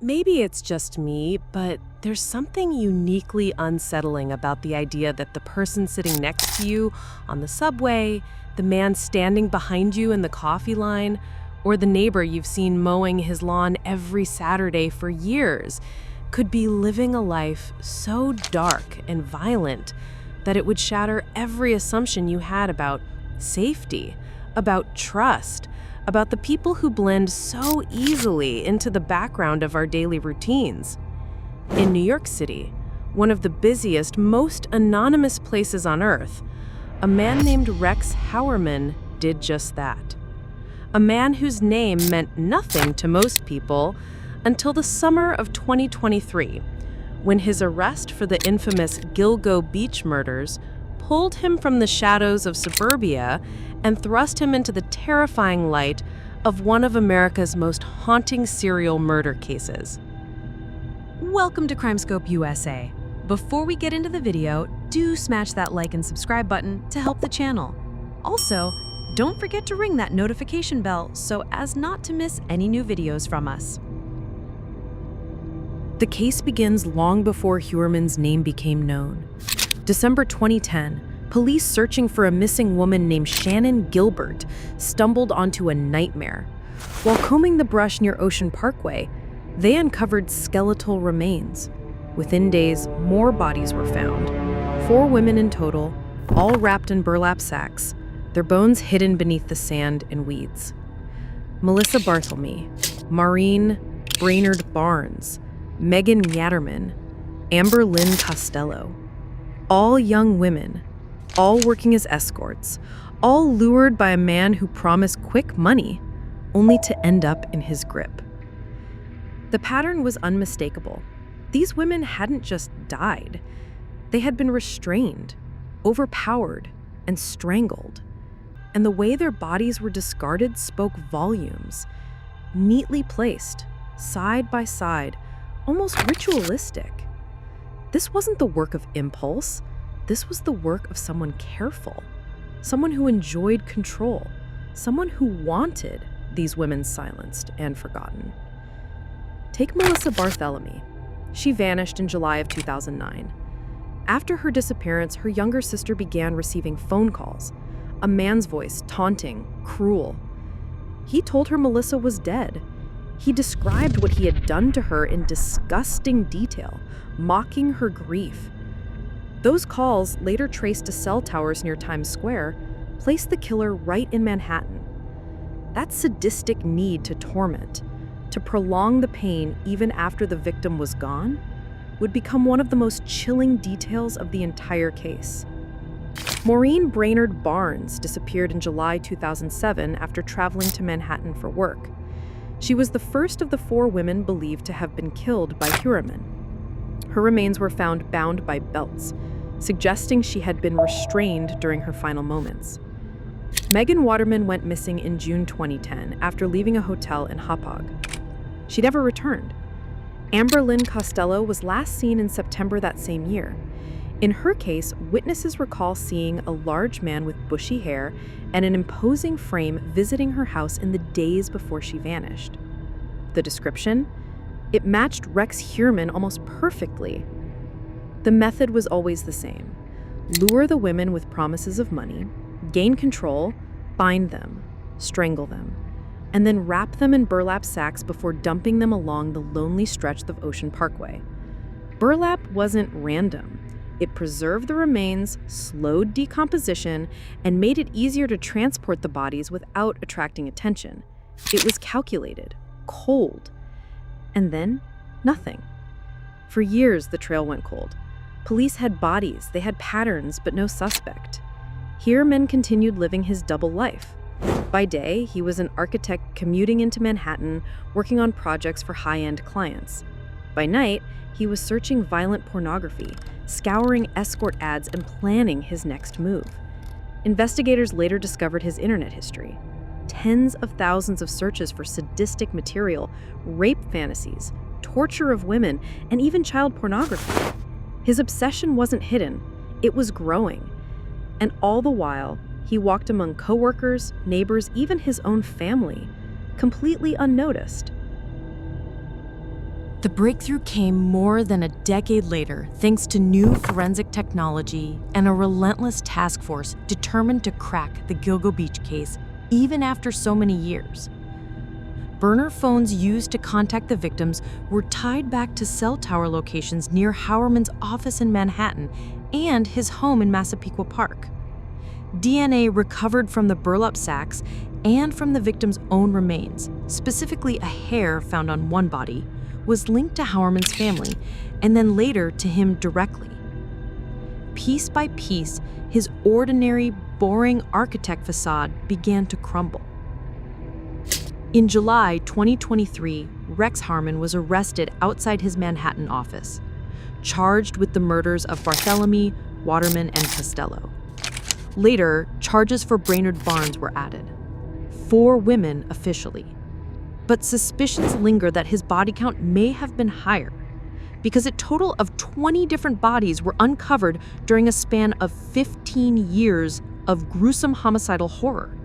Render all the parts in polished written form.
Maybe it's just me, but there's something uniquely unsettling about the idea that the person sitting next to you on the subway, the man standing behind you in the coffee line, or the neighbor you've seen mowing his lawn every Saturday for years could be living a life so dark and violent that it would shatter every assumption you had about safety, about trust, about the people who blend so easily into the background of our daily routines. In New York City, one of the busiest, most anonymous places on Earth, a man named Rex Heuermann did just that. A man whose name meant nothing to most people until the summer of 2023, when his arrest for the infamous Gilgo Beach murders pulled him from the shadows of suburbia and thrust him into the terrifying light of one of America's most haunting serial murder cases. Welcome to CrimeScope USA. Before we get into the video, do smash that like and subscribe button to help the channel. Also, don't forget to ring that notification bell so as not to miss any new videos from us. The case begins long before Heuermann's name became known. December 2010, police searching for a missing woman named Shannon Gilbert stumbled onto a nightmare. While combing the brush near Ocean Parkway, they uncovered skeletal remains. Within days, more bodies were found. 4 women in total, all wrapped in burlap sacks, their bones hidden beneath the sand and weeds. Melissa Barthelme, Maureen Brainerd Barnes, Megan Yatterman, Amber Lynn Costello. All young women, all working as escorts, all lured by a man who promised quick money, only to end up in his grip. The pattern was unmistakable. These women hadn't just died. They had been restrained, overpowered, and strangled. And the way their bodies were discarded spoke volumes. Neatly placed, side by side, almost ritualistic. This wasn't the work of impulse. This was the work of someone careful, someone who enjoyed control, someone who wanted these women silenced and forgotten. Take Melissa Barthelme. She vanished in July of 2009. After her disappearance, her younger sister began receiving phone calls, a man's voice, taunting, cruel. He told her Melissa was dead. He described what he had done to her in disgusting detail, mocking her grief. Those calls, later traced to cell towers near Times Square, placed the killer right in Manhattan. That sadistic need to torment, to prolong the pain even after the victim was gone, would become one of the most chilling details of the entire case. Maureen Brainerd Barnes disappeared in July 2007 after traveling to Manhattan for work. She was the first of the 4 women believed to have been killed by Heuermann. Her remains were found bound by belts, suggesting she had been restrained during her final moments. Megan Waterman went missing in June 2010 after leaving a hotel in Hauppauge. She never returned. Amber Lynn Costello was last seen in September that same year. In her case, witnesses recall seeing a large man with bushy hair and an imposing frame visiting her house in the days before she vanished. The description? It matched Rex Heuermann almost perfectly. The method was always the same. Lure the women with promises of money, gain control, bind them, strangle them, and then wrap them in burlap sacks before dumping them along the lonely stretch of Ocean Parkway. Burlap wasn't random. It preserved the remains, slowed decomposition, and made it easier to transport the bodies without attracting attention. It was calculated, cold. And then, nothing. For years, the trail went cold. Police had bodies, they had patterns, but no suspect. Heuermann continued living his double life. By day, he was an architect commuting into Manhattan, working on projects for high-end clients. By night, he was searching violent pornography, scouring escort ads, and planning his next move. Investigators later discovered his internet history. Tens of thousands of searches for sadistic material, rape fantasies, torture of women, and even child pornography. His obsession wasn't hidden, it was growing. And all the while, he walked among coworkers, neighbors, even his own family, completely unnoticed. The breakthrough came more than a decade later thanks to new forensic technology and a relentless task force determined to crack the Gilgo Beach case even after so many years. Burner phones used to contact the victims were tied back to cell tower locations near Heuermann's office in Manhattan and his home in Massapequa Park. DNA recovered from the burlap sacks and from the victim's own remains, specifically a hair found on one body, was linked to Heuermann's family and then later to him directly. Piece by piece, his ordinary, boring architect facade began to crumble. In July 2023, Rex Heuermann was arrested outside his Manhattan office, charged with the murders of Barthélemy, Waterman, and Costello. Later, charges for Brainerd Barnes were added. 4 women officially. But suspicions linger that his body count may have been higher, because a total of 20 different bodies were uncovered during a span of 15 years of gruesome homicidal horror.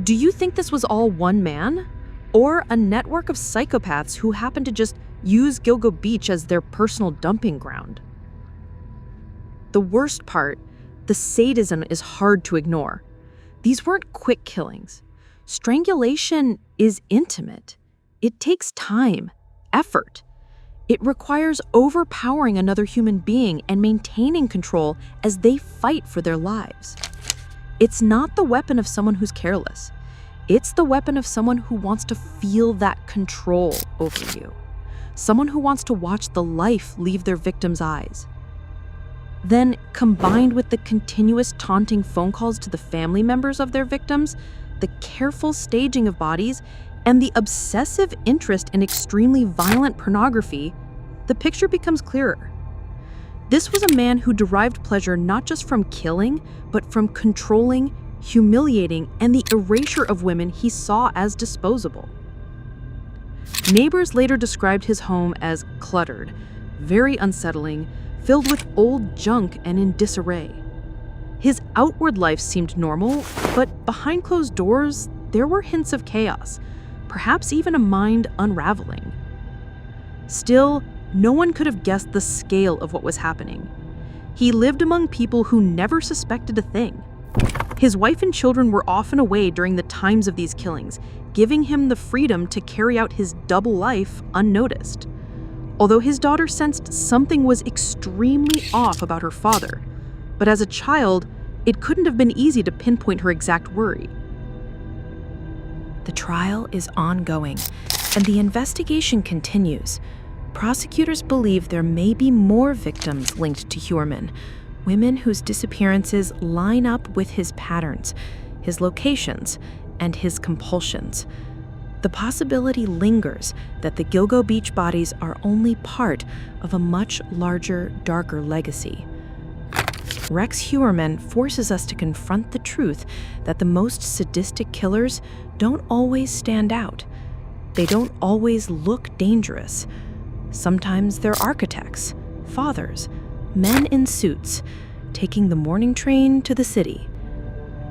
Do you think this was all one man? Or a network of psychopaths who happened to just use Gilgo Beach as their personal dumping ground? The worst part, the sadism is hard to ignore. These weren't quick killings. Strangulation is intimate. It takes time, effort. It requires overpowering another human being and maintaining control as they fight for their lives. It's not the weapon of someone who's careless. It's the weapon of someone who wants to feel that control over you. Someone who wants to watch the life leave their victim's eyes. Then, combined with the continuous taunting phone calls to the family members of their victims, the careful staging of bodies, and the obsessive interest in extremely violent pornography, the picture becomes clearer. This was a man who derived pleasure not just from killing, but from controlling, humiliating, and the erasure of women he saw as disposable. Neighbors later described his home as cluttered, very unsettling, filled with old junk and in disarray. His outward life seemed normal, but behind closed doors, there were hints of chaos, perhaps even a mind unraveling. Still, no one could have guessed the scale of what was happening. He lived among people who never suspected a thing. His wife and children were often away during the times of these killings, giving him the freedom to carry out his double life unnoticed. Although his daughter sensed something was extremely off about her father, but as a child, it couldn't have been easy to pinpoint her exact worry. The trial is ongoing, and the investigation continues. Prosecutors believe there may be more victims linked to Heuermann, women whose disappearances line up with his patterns, his locations, and his compulsions. The possibility lingers that the Gilgo Beach bodies are only part of a much larger, darker legacy. Rex Heuermann forces us to confront the truth that the most sadistic killers don't always stand out. They don't always look dangerous. Sometimes they're architects, fathers, men in suits, taking the morning train to the city.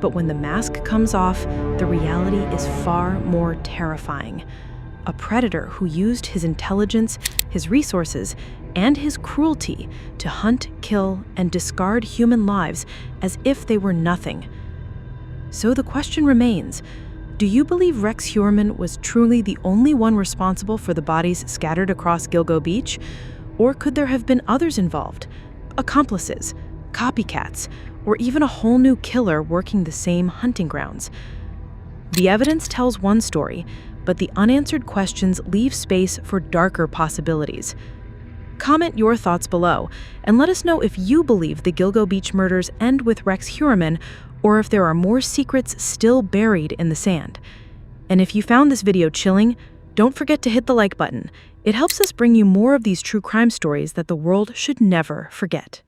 But when the mask comes off, the reality is far more terrifying. A predator who used his intelligence, his resources, and his cruelty to hunt, kill, and discard human lives as if they were nothing. So the question remains, do you believe Rex Heuermann was truly the only one responsible for the bodies scattered across Gilgo Beach? Or could there have been others involved? Accomplices, copycats, or even a whole new killer working the same hunting grounds? The evidence tells one story, but the unanswered questions leave space for darker possibilities. Comment your thoughts below, and let us know if you believe the Gilgo Beach murders end with Rex Heuermann, or if there are more secrets still buried in the sand. And if you found this video chilling, don't forget to hit the like button. It helps us bring you more of these true crime stories that the world should never forget.